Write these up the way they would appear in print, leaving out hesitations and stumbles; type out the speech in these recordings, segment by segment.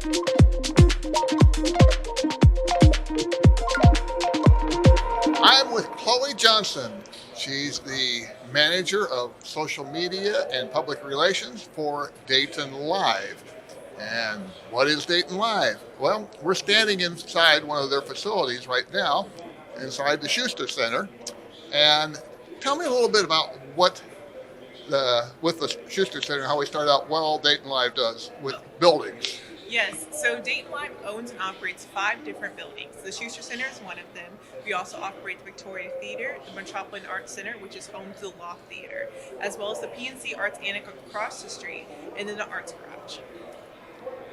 I'm with Chloe Johnson. She's the manager of social media and public relations for Dayton Live. And what is Dayton Live? Well, we're standing inside one of their facilities right now, inside the Schuster Center. And tell me a little bit about what with the Schuster Center, how we started out, what all Dayton Live does with buildings. Yes, so Dayton Live owns and operates 5 different buildings. The Schuster Center is one of them. We also operate the Victoria Theater, the Metropolitan Arts Center, which is home to the Loft Theater, as well as the PNC Arts Annex across the street, and then the Arts Garage.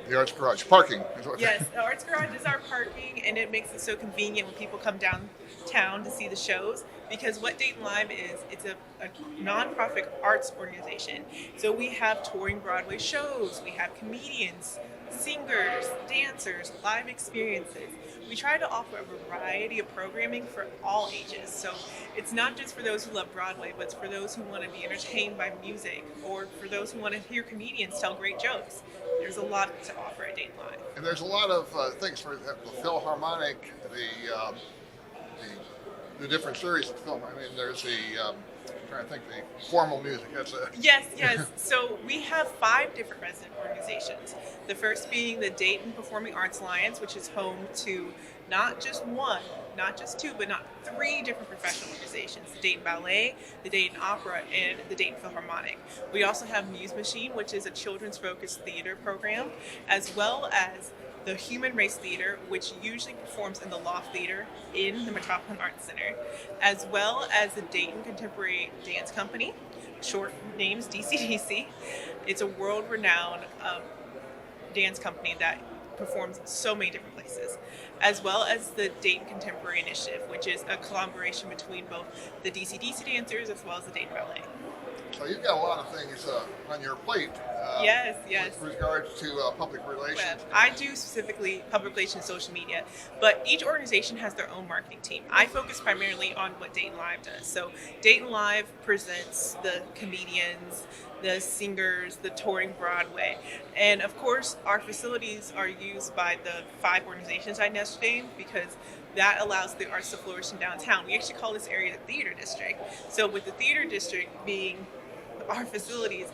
The Arts Garage, parking. Yes, the Arts Garage is our parking, and it makes it so convenient when people come downtown to see the shows, because what Dayton Live is, it's a nonprofit arts organization. So we have touring Broadway shows, we have comedians, singers, dancers, live experiences. We try to offer a variety of programming for all ages. So it's not just for those who love Broadway, but it's for those who want to be entertained by music, or for those who want to hear comedians tell great jokes. There's a lot to offer at Dayton Live. And there's a lot of things for the Philharmonic, the different series of film. I mean, there's I'm trying to think, the formal music. Yes. So we have 5 different resident organizations. The first being the Dayton Performing Arts Alliance, which is home to not just one, not just 2, but not 3 different professional organizations: the Dayton Ballet, the Dayton Opera, and the Dayton Philharmonic. We also have Muse Machine, which is a children's-focused theater program, as well as the Human Race Theater, which usually performs in the Loft Theater in the Metropolitan Arts Center, as well as the Dayton Contemporary Dance Company, short names DCDC. It's a world-renowned dance company that performs in so many different places, as well as the Dayton Contemporary Initiative, which is a collaboration between both the DCDC dancers as well as the Dayton Ballet. So you've got a lot of things on your plate. Yes. With regards to public relations. Well, I do specifically public relations, social media, but each organization has their own marketing team. I focus primarily on what Dayton Live does. So Dayton Live presents the comedians, the singers, the touring Broadway. And of course, our facilities are used by the 5 organizations I named, because that allows the arts to flourish in downtown. We actually call this area the theater district. So with the theater district being our facilities,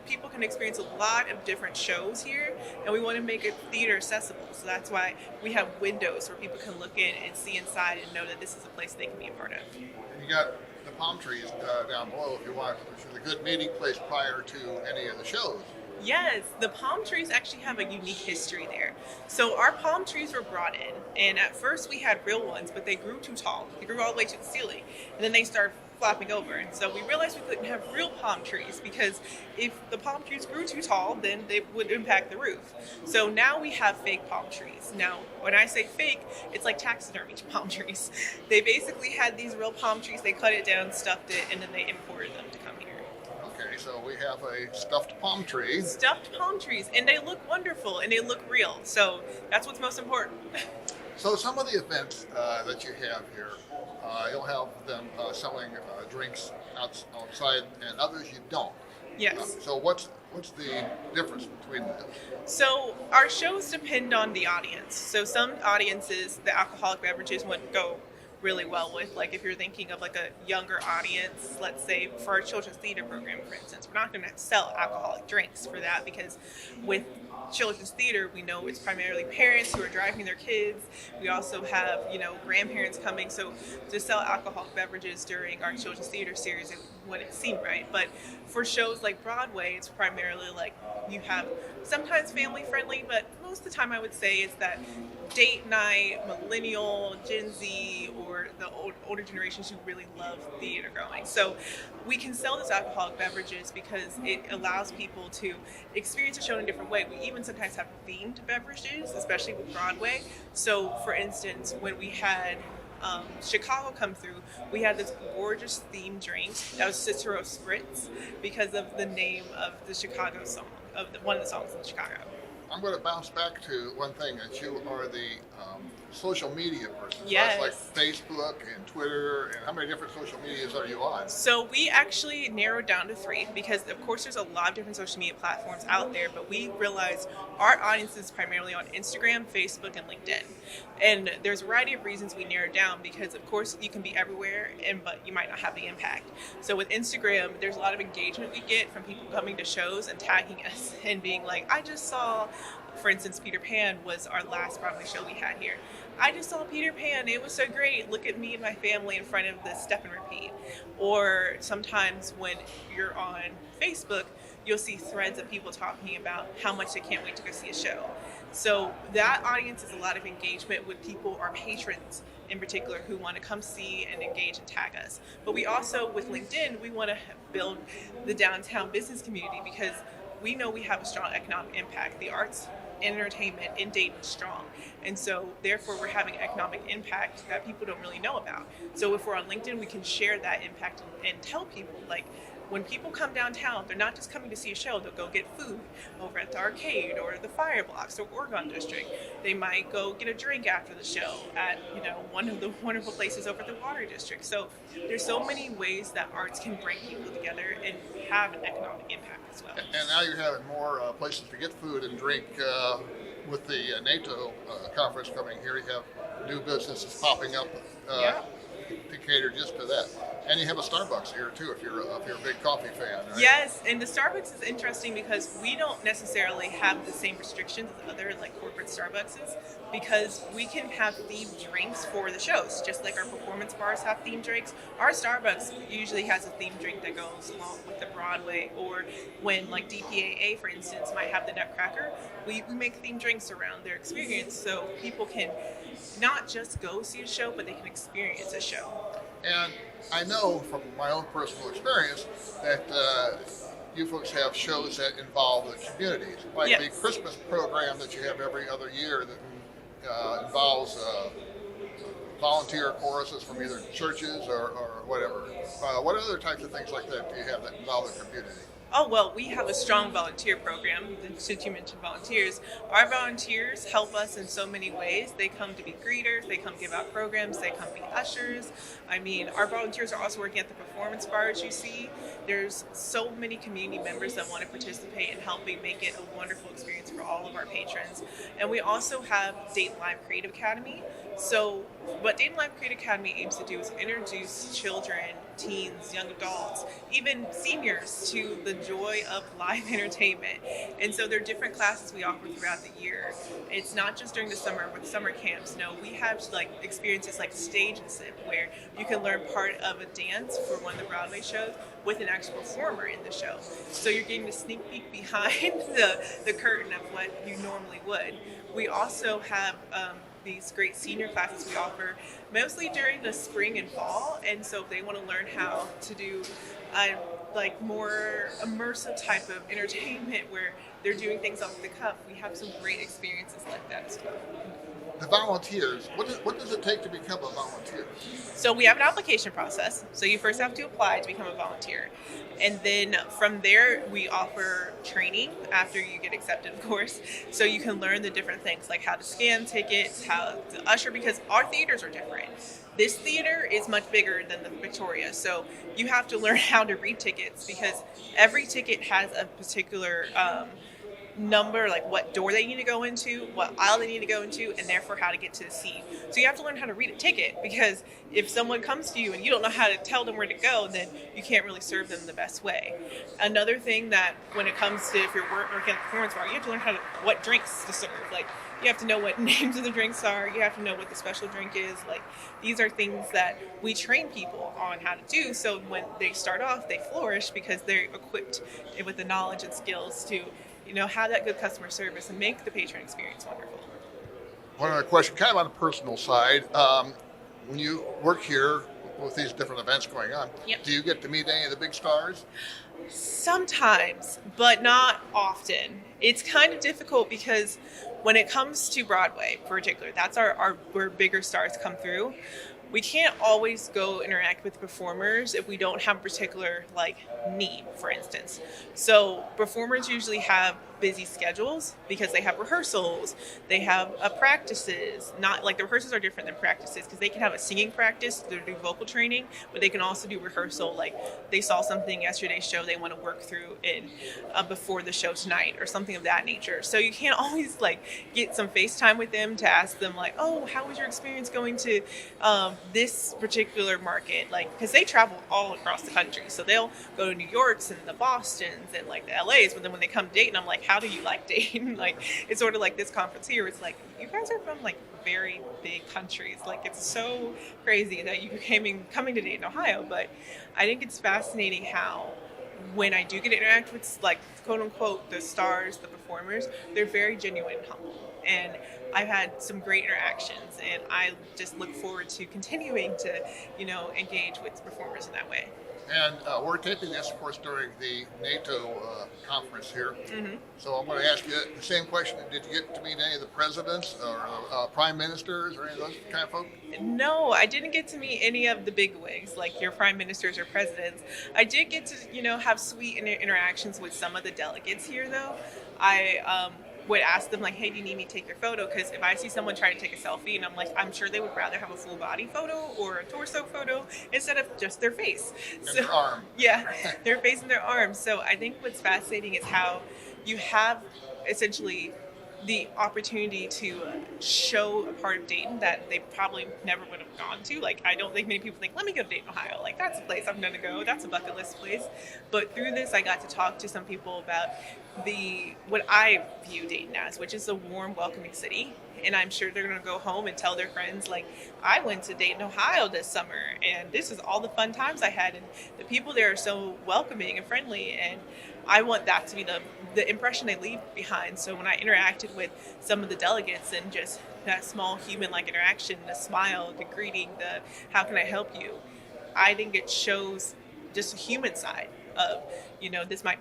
people can experience a lot of different shows here, and we want to make it theater accessible. So that's why we have windows where people can look in and see inside and know that this is a place they can be a part of. And you got the palm trees down below if you want, which is a good meeting place prior to any of the shows. Yes, the palm trees actually have a unique history there. So our palm trees were brought in, and at first we had real ones, but they grew too tall. They grew all the way to the ceiling, and then they started flopping over. And so we realized we couldn't have real palm trees, because if the palm trees grew too tall, then they would impact the roof. So now we have fake palm trees. Now, when I say fake, it's like taxidermy palm trees. They basically had these real palm trees, they cut it down, stuffed it, and then they imported them to come here. Okay, so we have a stuffed palm tree. Stuffed palm trees, and they look wonderful, and they look real. So that's what's most important. So some of the events that you have here, you'll have them selling drinks outside, and others you don't. Yes. So what's the difference between them? So our shows depend on the audience. So some audiences, the alcoholic beverages wouldn't go really well with. Like if you're thinking of like a younger audience, let's say for our children's theater program, for instance, we're not going to sell alcoholic drinks for that, because with children's theater, we know it's primarily parents who are driving their kids. We also have, grandparents coming. So to sell alcoholic beverages during our children's theater series, it wouldn't seem right. But for shows like Broadway, it's primarily like you have sometimes family friendly, but most of the time I would say it's that date night, millennial, Gen Z, or the older generations who really love theater going. So we can sell these alcoholic beverages because it allows people to experience a show in a different way. We even sometimes have themed beverages, especially with Broadway. So for instance, when we had Chicago come through, we had this gorgeous themed drink that was Cicero Spritz, because of the name of the Chicago song, one of the songs in Chicago. I'm going to bounce back to one thing that you are the social media person. So Yes. that's like Facebook and Twitter. And how many different social medias are you on? So we actually narrowed down to three because, of course, there's a lot of different social media platforms out there, but we realized our audience is primarily on Instagram, Facebook, and LinkedIn. And there's a variety of reasons we narrowed down because, of course, you can be everywhere, but you might not have the impact. So with Instagram, there's a lot of engagement we get from people coming to shows and tagging us and being like, I just saw, for instance, Peter Pan was our last Broadway show we had here. I just saw Peter Pan. It was so great. Look at me and my family in front of the step and repeat. Or sometimes when you're on Facebook, you'll see threads of people talking about how much they can't wait to go see a show. So that audience is a lot of engagement with people, our patrons in particular, who want to come see and engage and tag us. But we also, with LinkedIn, we want to build the downtown business community because we know we have a strong economic impact. The arts and entertainment in Dayton is strong. And so therefore we're having economic impact that people don't really know about. So if we're on LinkedIn, we can share that impact and tell people, like, when people come downtown, they're not just coming to see a show. They'll go get food over at the arcade or the Fire Blocks or Oregon District. They might go get a drink after the show at, one of the wonderful places over at the Water District. So there's so many ways that arts can bring people together and have an economic impact as well. And now you're having more places to get food and drink with the NATO conference coming here. You have new businesses popping up to cater just to that. And you have a Starbucks here too, if you're a big coffee fan. Right? Yes, and the Starbucks is interesting because we don't necessarily have the same restrictions as other like corporate Starbuckses because we can have themed drinks for the shows, just like our performance bars have themed drinks. Our Starbucks usually has a themed drink that goes along with the Broadway, or when like DPAA, for instance, might have the Nutcracker, we make themed drinks around their experience so people can not just go see a show, but they can experience a show. And I know from my own personal experience that you folks have shows that involve the communities, like the Christmas program that you have every other year that involves volunteer choruses from either churches or whatever. What other types of things like that do you have that involve the community? Oh, well, we have a strong volunteer program. Since you mentioned volunteers, our volunteers help us in so many ways. They come to be greeters, they come give out programs, they come be ushers. I mean, our volunteers are also working at the performance bars you see. There's so many community members that want to participate in helping make it a wonderful experience for all of our patrons. And we also have Dayton Live Creative Academy. So what Dayton Live Creative Academy aims to do is introduce children, teens, young adults, even seniors to the joy of live entertainment. And so there are different classes we offer throughout the year. It's not just during the summer with summer camps. No, we have like experiences like Stage and Sip, where you can learn part of a dance for one of the Broadway shows with an actual performer in the show. So you're getting a sneak peek behind the curtain of what you normally would. We also have these great senior classes we offer mostly during the spring and fall, and so if they want to learn how to do like more immersive type of entertainment where they're doing things off the cuff, we have some great experiences like that as well. The volunteers, what does it take to become a volunteer? So we have an application process. So you first have to apply to become a volunteer. And then from there, we offer training after you get accepted, of course. So you can learn the different things like how to scan tickets, how to usher, because our theaters are different. This theater is much bigger than the Victoria. So you have to learn how to read tickets because every ticket has a particular number, like what door they need to go into, what aisle they need to go into, and therefore how to get to the seat. So you have to learn how to read a ticket because if someone comes to you and you don't know how to tell them where to go, then you can't really serve them the best way. Another thing that when it comes to if you're working at the performance bar, you have to learn what drinks to serve. Like you have to know what names of the drinks are, you have to know what the special drink is. Like these are things that we train people on how to do so when they start off they flourish because they're equipped with the knowledge and skills to have that good customer service and make the patron experience wonderful. One other question, kind of on the personal side. When you work here with these different events going on, do you get to meet any of the big stars? Sometimes, but not often. It's kind of difficult because when it comes to Broadway in particular, that's where bigger stars come through. We can't always go interact with performers if we don't have a particular need, for instance. So performers usually have busy schedules because they have rehearsals, they have practices. Not like the rehearsals are different than practices because they can have a singing practice, they do vocal training, but they can also do rehearsal. Like they saw something yesterday's show they want to work through in before the show tonight or something of that nature. So you can't always like get some FaceTime with them to ask them like, oh, how was your experience going to this particular market? Like because they travel all across the country, so they'll go to New York's and the Boston's and like the LA's, but then when they come to Dayton, I'm like, how do you like Dayton? Like it's sort of like this conference here. It's like you guys are from like very big countries. Like it's so crazy that you coming to Dayton, Ohio. But I think it's fascinating how when I do get to interact with like quote unquote the stars, the performers, they're very genuine and humble. And I've had some great interactions, and I just look forward to continuing to, engage with performers in that way. And we're taping this, of course, during the NATO conference here. Mm-hmm. So I'm going to ask you the same question. Did you get to meet any of the presidents or prime ministers or any of those kind of folks? No, I didn't get to meet any of the big wigs, like your prime ministers or presidents. I did get to, have sweet interactions with some of the delegates here, though. I would ask them like, hey, do you need me to take your photo? Because if I see someone trying to take a selfie and I'm like, I'm sure they would rather have a full body photo or a torso photo instead of just their face. And their arm. Yeah, their face and their arms. So I think what's fascinating is how you have essentially the opportunity to show a part of Dayton that they probably never would have gone to. Like, I don't think many people think, let me go to Dayton, Ohio. Like, that's a place I'm going to go. That's a bucket list place. But through this, I got to talk to some people about what I view Dayton as, which is a warm, welcoming city. And I'm sure they're going to go home and tell their friends, like, I went to Dayton, Ohio this summer, and this is all the fun times I had. And the people there are so welcoming and friendly. And I want that to be the impression they leave behind. So when I interacted with some of the delegates and just that small human-like interaction, the smile, the greeting, the how can I help you, I think it shows just a human side of, this might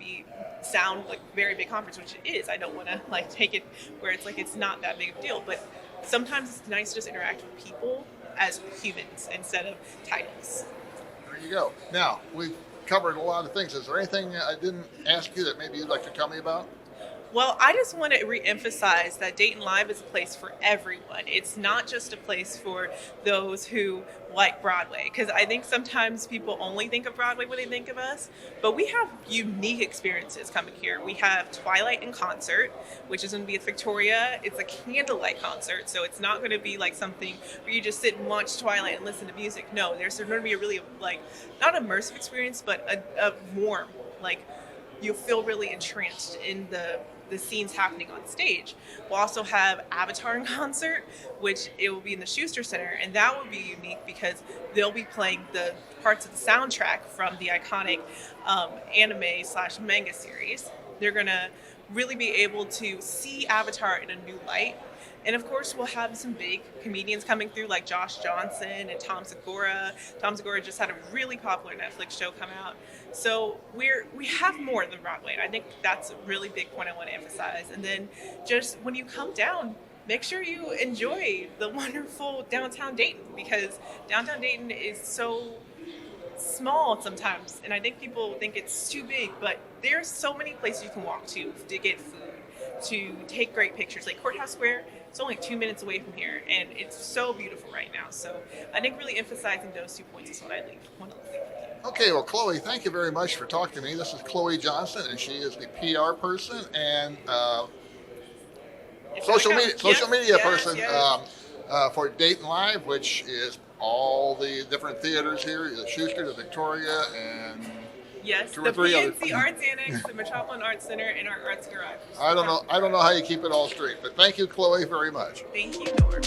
sound like a very big conference, which it is. I don't want to like take it where it's like it's not that big of a deal, but sometimes it's nice to just interact with people as humans instead of titles. There you go. Now, we've covered a lot of things. Is there anything I didn't ask you that maybe you'd like to tell me about? Well, I just want to re-emphasize that Dayton Live is a place for everyone. It's not just a place for those who like Broadway, because I think sometimes people only think of Broadway when they think of us, but we have unique experiences coming here. We have Twilight in concert, which is going to be at Victoria. It's a candlelight concert, so it's not going to be like something where you just sit and watch Twilight and listen to music. No, there's going to be a really, like, not immersive experience, but a warm, like, you'll feel really entranced in the scenes happening on stage. We'll also have Avatar in concert, which it will be in the Schuster Center, and that will be unique because they'll be playing the parts of the soundtrack from the iconic anime/manga series. They're going to really be able to see Avatar in a new light. And of course, we'll have some big comedians coming through like Josh Johnson and Tom Segura. Tom Segura just had a really popular Netflix show come out. So we have more than Broadway. And I think that's a really big point I want to emphasize. And then just when you come down, make sure you enjoy the wonderful downtown Dayton, because downtown Dayton is so small sometimes. And I think people think it's too big, but there's so many places you can walk to get food, to take great pictures. Like Courthouse Square, it's only 2 minutes away from here, and it's so beautiful right now. So I think really emphasizing those 2 points is what I want to leave with you. Okay, well, Chloe, thank you very much for talking to me. This is Chloe Johnson, and she is the PR person and social media person for Dayton Live, which is all the different theaters here, the Schuster, the Victoria, and yes, two the or three others. PNC Arts Annex, the Metropolitan Arts Center, and our Arts Garage. I don't know how you keep it all straight, but thank you, Chloe, very much. Thank you, Norm.